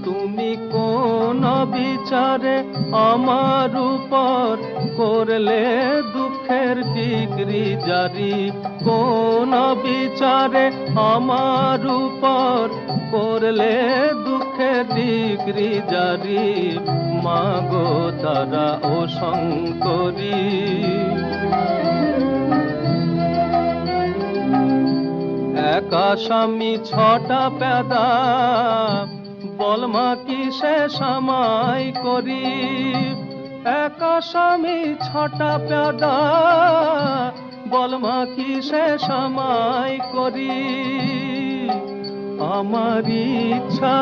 তুমি কোন বিচারে আমার উপর করলে দুঃখের ডিগ্রি জারি? কোন বিচারে আমার উপর করলে দুঃখের ডিগ্রি জারি? মাগো তারা ও শঙ্করী। এক আসামি ছটা পেদা, বল মা কিসে সামাই করি? এক আসামি ছটা পেদা, বল মা কিসে সামাই করি? আমার ইচ্ছা